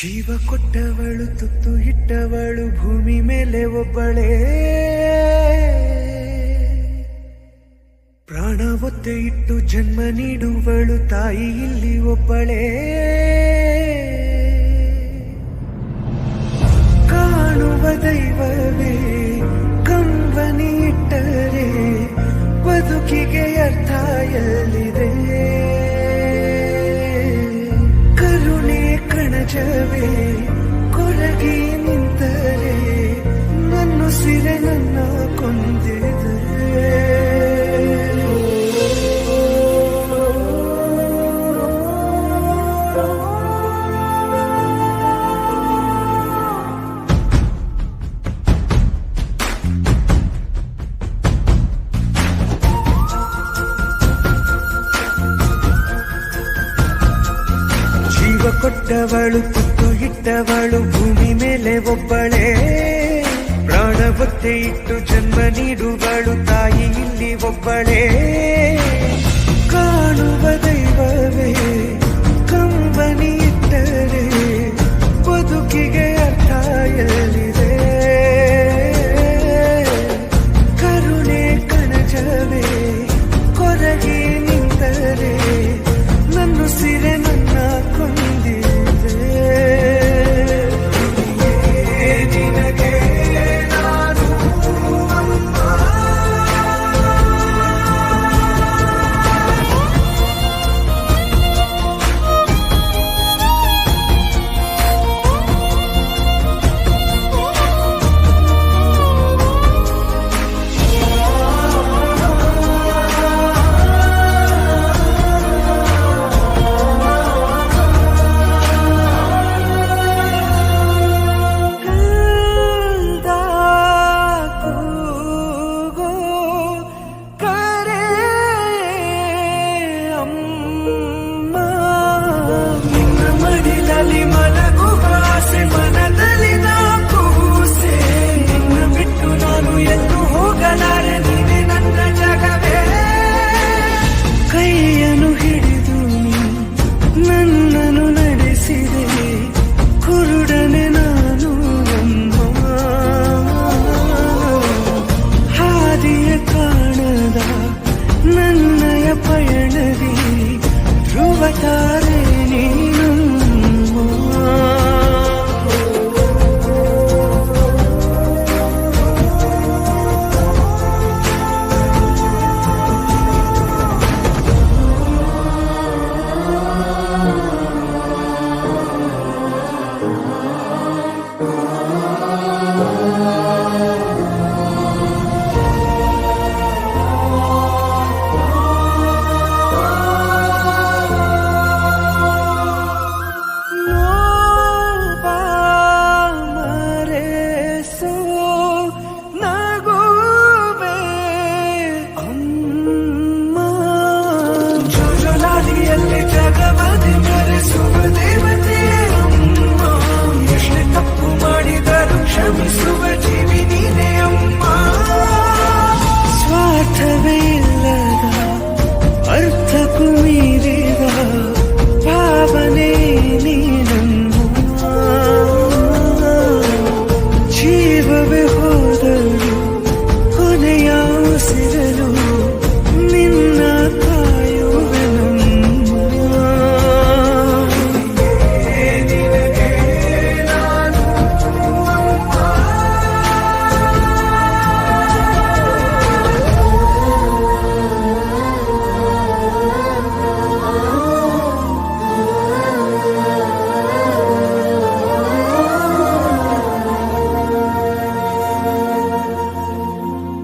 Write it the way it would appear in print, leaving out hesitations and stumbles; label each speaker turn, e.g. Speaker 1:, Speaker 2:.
Speaker 1: ಜೀವ ಕೊಟ್ಟವಳು ತುತ್ತು ಇಟ್ಟವಳು ಭೂಮಿ ಮೇಲೆ ಒಬ್ಬಳೇ, ಪ್ರಾಣ ಒತ್ತೆ ಇಟ್ಟು ಜನ್ಮ ನೀಡುವಳು ತಾಯಿ ಇಲ್ಲಿ ಒಬ್ಬಳೇ. ಕಾಣುವ ದೈವವೇ ಕಂಬನಿ ಇಟ್ಟರೆ ಬದುಕಿಗೆ ಅರ್ಥ ಎಲ್ಲಿದೆ. ಕರುಣೆ ಕಣಜವೇ ಕೊರಗಿ ನಿಂತರೆ ನನ್ನ ಸಿರೆ ನನ್ನ ಕೊಂದಿದೆ. ಜೀವ ಕೊಟ್ಟವಳು ತುತ್ತು ಇಟ್ಟವಳು ಭೂಮಿ ಮೇಲೆ ಒಬ್ಬಳೇ, ಪ್ರಾಣ ಒತ್ತೆ ಇಟ್ಟು ಜನ್ಮ ನೀಡುವಳು ತಾಯಿ ಇಲ್ಲಿ ಒಬ್ಬಳೇ. ಕಾಣುವ ದೈವವೇ